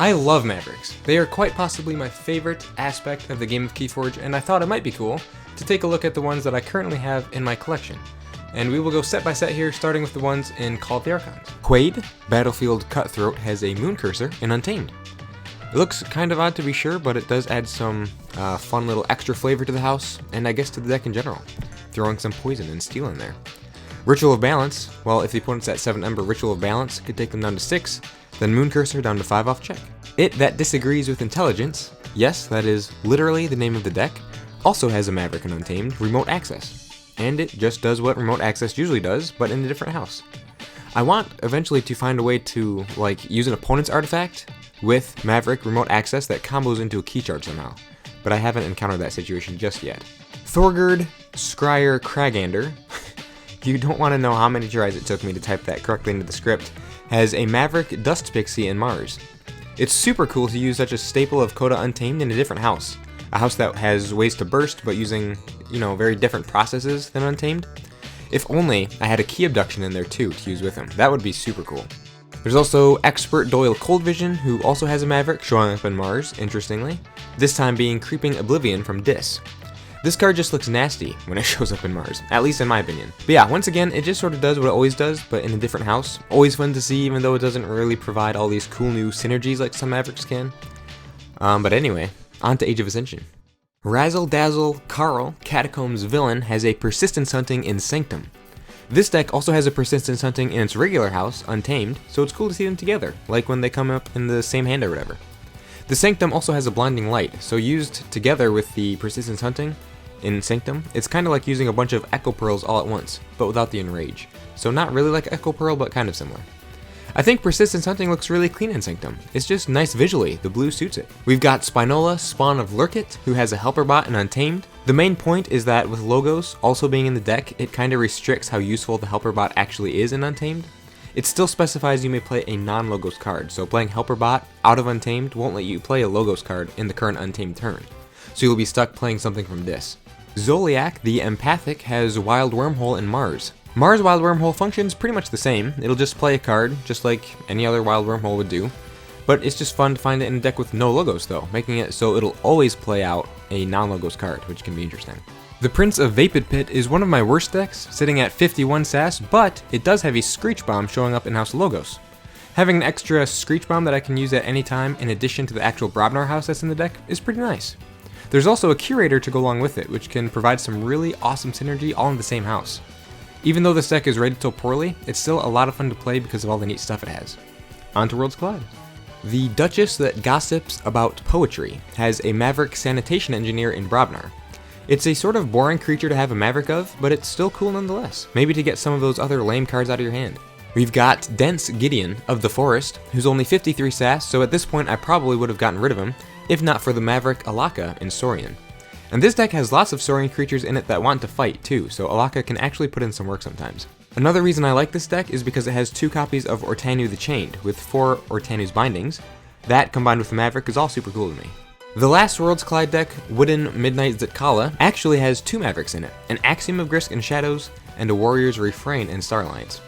I love Mavericks. They are quite possibly my favorite aspect of the game of KeyForge, and I thought it might be cool to take a look at the ones that I currently have in my collection. And we will go set by set here, starting with the ones in Call of the Archons. Quaid, Battlefield Cutthroat, has a moon cursor in Untamed. It looks kind of odd to be sure, but it does add some fun little extra flavor to the house, and I guess to the deck in general, throwing some poison and steel in there. Ritual of Balance, well, if the opponent's at 7 Ember, Ritual of Balance could take them down to 6, then Moon Cursor down to 5 off check. It That Disagrees with Intelligence, yes, that is literally the name of the deck, also has a Maverick and Untamed, Remote Access. And it just does what Remote Access usually does, but in a different house. I want eventually to find a way to, use an opponent's artifact with Maverick Remote Access that combos into a key charge somehow, but I haven't encountered that situation just yet. Thorgerd, Scryer, Kragander, you don't want to know how many tries it took me to type that correctly into the script, has a Maverick Dust Pixie in Mars. It's super cool to use such a staple of Coda Untamed in a different house. A house that has ways to burst, but using, very different processes than Untamed. If only I had a key abduction in there too to use with him. That would be super cool. There's also Expert Doyle Cold Vision, who also has a Maverick showing up in Mars, interestingly. This time being Creeping Oblivion from Dis. This card just looks nasty when it shows up in Mars, at least in my opinion. But yeah, once again, it just sort of does what it always does, but in a different house. Always fun to see, even though it doesn't really provide all these cool new synergies like some Mavericks can. But anyway, on to Age of Ascension. Razzle Dazzle Carl, Catacombs Villain, has a Persistence Hunting in Sanctum. This deck also has a Persistence Hunting in its regular house, Untamed, so it's cool to see them together, like when they come up in the same hand or whatever. The Sanctum also has a Blinding Light, so used together with the Persistence Hunting in Sanctum, it's kind of like using a bunch of Echo Pearls all at once, but without the Enrage. So not really like Echo Pearl, but kind of similar. I think Persistence Hunting looks really clean in Sanctum. It's just nice visually, the blue suits it. We've got Spinola, Spawn of Lurkit, who has a Helper Bot in Untamed. The main point is that with Logos also being in the deck, it kind of restricts how useful the Helper Bot actually is in Untamed. It still specifies you may play a non-Logos card, so playing Helper Bot out of Untamed won't let you play a Logos card in the current Untamed turn. So you'll be stuck playing something from this. Zoliak, the Empathic, has Wild Wormhole in Mars. Mars Wild Wormhole functions pretty much the same. It'll just play a card, just like any other Wild Wormhole would do. But it's just fun to find it in a deck with no Logos though, making it so it'll always play out a non-Logos card, which can be interesting. The Prince of Vapid Pit is one of my worst decks, sitting at 51 sass, but it does have a Screech Bomb showing up in House Logos. Having an extra Screech Bomb that I can use at any time in addition to the actual Brobnar house that's in the deck is pretty nice. There's also a Curator to go along with it, which can provide some really awesome synergy all in the same house. Even though this deck is rated so poorly, it's still a lot of fun to play because of all the neat stuff it has. On to Worlds Collide. The Duchess that gossips about poetry has a Maverick Sanitation Engineer in Brobnar. It's a sort of boring creature to have a Maverick of, but it's still cool nonetheless. Maybe to get some of those other lame cards out of your hand. We've got Dense Gideon of the Forest, who's only 53 sass, so at this point I probably would have gotten rid of him, if not for the Maverick Alaka in Saurian. And this deck has lots of Saurian creatures in it that want to fight too, so Alaka can actually put in some work sometimes. Another reason I like this deck is because it has 2 copies of Ortanu the Chained, with 4 Ortanu's bindings. That, combined with the Maverick, is all super cool to me. The last Worlds Collide deck, Wooden Midnight Zitkala, actually has 2 Mavericks in it, an Axiom of Grisk and Shadows, and a Warrior's Refrain in Starlines.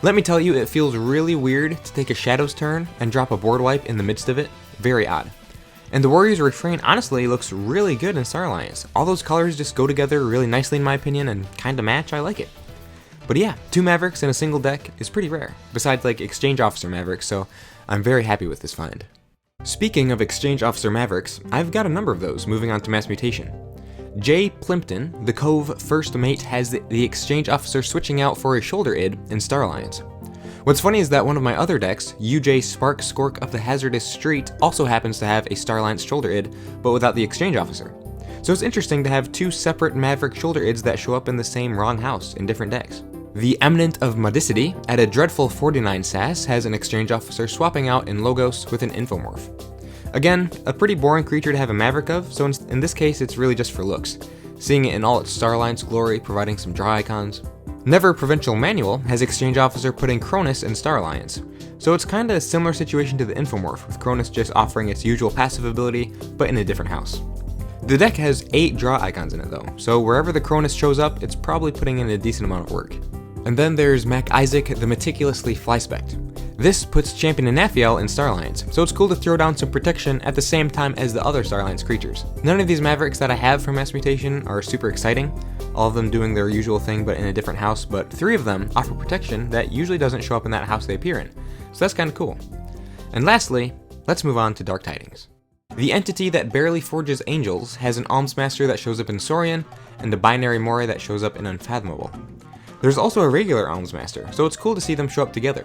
Let me tell you, it feels really weird to take a Shadows turn and drop a board wipe in the midst of it. Very odd. And the Warrior's Refrain honestly looks really good in Star Alliance. All those colors just go together really nicely in my opinion and kinda match. I like it. But yeah, 2 Mavericks in a single deck is pretty rare, besides Exchange Officer Mavericks, so I'm very happy with this find. Speaking of Exchange Officer Mavericks, I've got a number of those moving on to Mass Mutation. Jay Plimpton, the Cove First Mate, has the Exchange Officer switching out for a Shoulder Id in Star Alliance. What's funny is that one of my other decks, UJ Spark Skork of the Hazardous Street, also happens to have a Star Alliance Shoulder Id, but without the Exchange Officer. So it's interesting to have 2 separate Maverick Shoulder Ids that show up in the same wrong house in different decks. The Eminent of Modicity, at a dreadful 49 sass, has an Exchange Officer swapping out in Logos with an Infomorph. Again, a pretty boring creature to have a Maverick of, so in this case it's really just for looks, seeing it in all its Star Alliance glory, providing some draw icons. Never Provincial Manual has Exchange Officer putting Cronus in Star Alliance, so it's kinda a similar situation to the Infomorph, with Cronus just offering its usual passive ability, but in a different house. The deck has 8 draw icons in it though, so wherever the Cronus shows up, it's probably putting in a decent amount of work. And then there's Mac Isaac the Meticulously Flyspecked. This puts Champion and Naphiel in Star Alliance, so it's cool to throw down some protection at the same time as the other Star Alliance creatures. None of these Mavericks that I have from Mass Mutation are super exciting, all of them doing their usual thing but in a different house, but 3 of them offer protection that usually doesn't show up in that house they appear in, so that's kinda cool. And lastly, let's move on to Dark Tidings. The entity that barely forges angels has an Almsmaster that shows up in Saurian, and a binary Moray that shows up in Unfathomable. There's also a regular Almsmaster, so it's cool to see them show up together.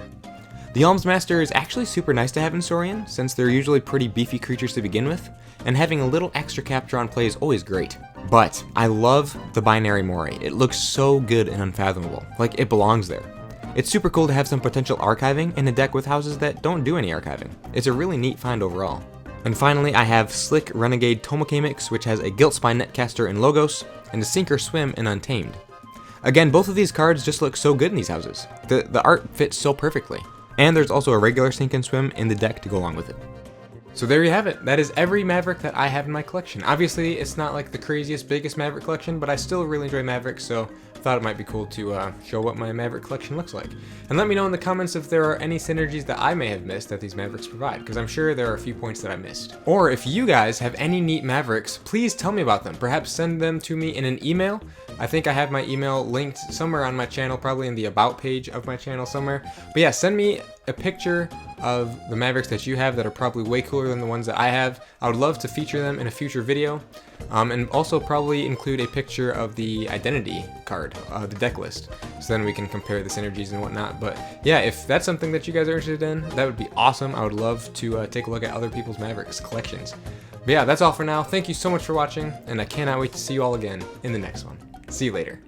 The Almsmaster is actually super nice to have in Saurian, since they're usually pretty beefy creatures to begin with, and having a little extra capture on play is always great. But I love the binary Moray. It looks so good in Unfathomable, like it belongs there. It's super cool to have some potential archiving in a deck with houses that don't do any archiving. It's a really neat find overall. And finally, I have Slick Renegade Tomokemix, which has a Guiltspine Netcaster in Logos, and a Sink or Swim in Untamed. Again, both of these cards just look so good in these houses. The art fits so perfectly. And there's also a regular Sink and Swim in the deck to go along with it. So there you have it. That is every Maverick that I have in my collection. Obviously, it's not like the craziest, biggest Maverick collection, but I still really enjoy Mavericks, so I thought it might be cool to show what my Maverick collection looks like. And let me know in the comments if there are any synergies that I may have missed that these Mavericks provide, because I'm sure there are a few points that I missed. Or if you guys have any neat Mavericks, please tell me about them. Perhaps send them to me in an email. I think I have my email linked somewhere on my channel, probably in the About page of my channel somewhere. But yeah, send me a picture of the Mavericks that you have that are probably way cooler than the ones that I have. I would love to feature them in a future video. And also probably include a picture of the identity card, the deck list, so then we can compare the synergies and whatnot. But yeah, if that's something that you guys are interested in, that would be awesome. I would love to take a look at other people's Mavericks collections. But yeah, that's all for now. Thank you so much for watching, and I cannot wait to see you all again in the next one. See you later.